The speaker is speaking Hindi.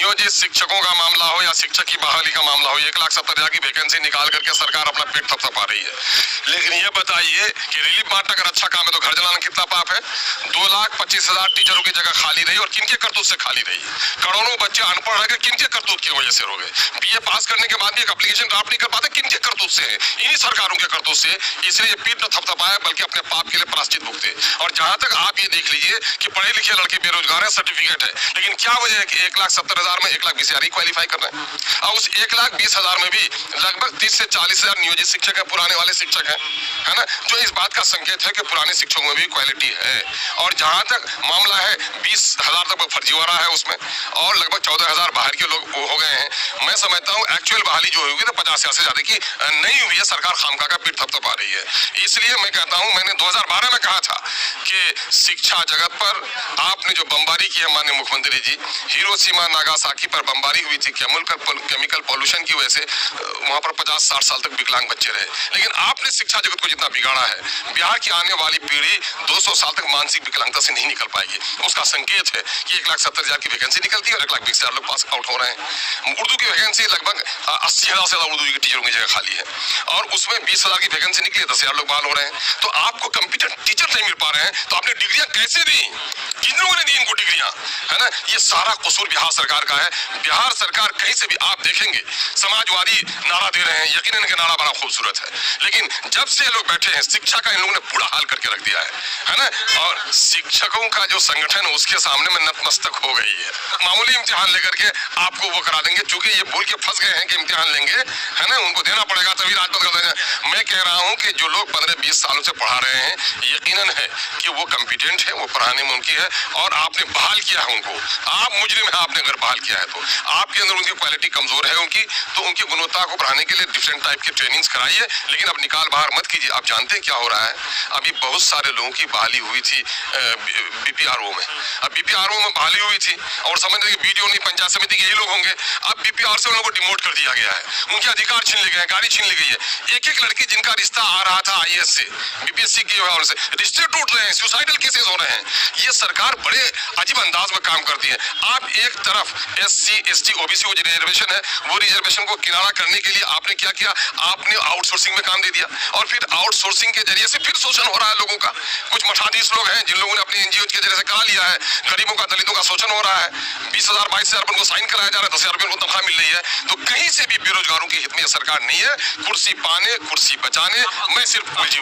नियोजित शिक्षकों का मामला हो या शिक्षक की बहाली का मामला हो, 1,70,000 की वैकेंसी निकाल करके सरकार अपना पेट थपथपा रही है। लेकिन ये बताइए कि रिलीफ बांटना अगर अच्छा काम है तो घर जलाना कितना पाप है। 2,25,000 टीचरों की जगह खाली रही और किनके करतूत से खाली रही। करोड़ों बच्चे अनपढ़ रह गए, किनके करतूत की वजह से हो गए। बीए पास करने के बाद भी एक एप्लीकेशन ड्राफ्ट नहीं कर पाते, किनके करतूत से है, इन्हीं सरकारों के करतूत से। इसलिए ये पीठ न थपथपाया बल्कि अपने पाप के लिए प्रायश्चित भुगते। और जहां तक आप ये देख लीजिए कि पढ़े लिखे लड़के बेरोजगार है, सर्टिफिकेट है, लेकिन क्या वजह है कि 1,70,000 में 1,20,000 ही क्वालिफाई कर रहे हैं। और उस 1,20,000 में भी लगभग 30 से 40,000 नियोजित शिक्षक है, पुराने वाले शिक्षक है ना, जो इस बात का संकेत है कि पुराने शिक्षकों में भी क्वालिटी है। और जहां तक मामला है 20,000 तक फर्जीवाड़ा है उसमें, और लगभग 14,000 बाहर के लोग हो गए हैं। मैं समझता हूँ एक्चुअल बहाली जो होगी ना 50,000 से ज्यादा की नहीं हुई है, सरकार खामखा का पीठ थपथपा रही है। इसलिए मैं कहता हूँ, मैंने 2012 में कहा था कि शिक्षा जगत पर आपने जो बमबारी की है माननीय मुख्यमंत्री जी, हिरोशिमा नागासाकी पर बमबारी हुई थी केमिकल पॉल्यूशन की वजह से, वहां पर 50-60 साल तक विकलांग बच्चे रहे। लेकिन आपने शिक्षा जगत को जितना बिगाड़ा है, बिहार की आने वाली पीढ़ी 200 साल तक मानसिक विकलांगता से नहीं निकल पाएगी। उसका संकेत है कि 1,70,000 की वैकेंसी निकलती है और 1,20,000 लोग पास आउट हो रहे हैं। उर्दू की वैकेंसी लगभग 80,000 से ज्यादा उर्दू की टीचरों की जगह खाली है, और उसमें 20,000 की वैकेंसी निकली है, 10,000 लोग बहाल हो रहे हैं। तो आपको कंप्यूटर टीचर नहीं मिल पा रहे हैं, तो आपने डिग्रियां कैसे दी, किन लोगों ने दी इनको डिग्रियां, है ना। ये सारा कसूर बिहार सरकार का है। बिहार सरकार कहीं से भी आप देखेंगे समाजवादी नारा दे रहे हैं, यकीनन इनका नारा बड़ा खूबसूरत है, लेकिन जब से लोग बैठे हैं शिक्षा का इन लोगों ने बुरा हाल करके रख दिया है ना। और शिक्षकों का जो संगठन है उसके सामने में नतमस्तक हो गई है। मामूली इम्तिहान लेकर के आपको वो करा देंगे, चूंकि ये भूल के फंस गए हैं कि इम्तिहान लेंगे, है ना, उनको देना पड़ेगा तभी राजपथ कर देंगे। मैं कह रहा हूँ कि जो लोग 15-20 सालों से पढ़ा रहे हैं, यकीनन है कि वो कॉम्पिटेंट है, वो पढ़ाने में उनकी है, और आपने बहाल किया है उनको। आप मुजरिम है, आपने अगर बहाल किया है तो आपके अंदर उनकी क्वालिटी कमजोर है उनकी, तो उनकी गुणवत्ता को बढ़ाने के लिए डिफरेंट टाइप की ट्रेनिंग्स कराइए, लेकिन अब निकाल बाहर मत कीजिए। आप जानते हैं क्या हो रहा है, अभी बहुत सारे लोगों की बहाली हुई थी बीपीआरओ में। अब बीपीआरओ में बहाली हुई थी और समझ लीजिए बीडीओ नहीं, पंचायत समिति के यही लोग होंगे। अब बीपीआर से उन लोगों को डिमोट कर दिया गया है, उनके अधिकार छीन लिए गए, गाड़ी छीन ली गई है। एक लड़की जिनका रिश्ता आ रहा था आईएएस से, बीपीएससी की और से रिश्ते टूट रहे हैं, सुसाइडल केसेस हो रहे हैं। ये सरकार बड़े अजीब अंदाज में काम करती है। आप एक तरफ एससी एसटी ओबीसी वो रिजर्वेशन है, वो रिजर्वेशन को किनारा करने के लिए आपने क्या किया, आपने आउटसोर्सिंग में काम दे दिया, और फिर आउटसोर्सिंग के जरिए से फिर शोषण हो रहा है लोगों का। कुछ मठाधीश लोग हैं जिन लोगों ने अपने एनजीओ के जरिए से करा लिया है, गरीबों का दलितों का शोषण हो रहा है। 20,000 22,000 उनको साइन कराया जा रहा है, 10,000 रुपये उनको तनख्वाह मिल रही है। तो कहीं से भी बेरोजगारों के हित में सरकार नहीं है। कुर्सी पाने कुर्सी बचाने मैं सिर्फ उलझी हुई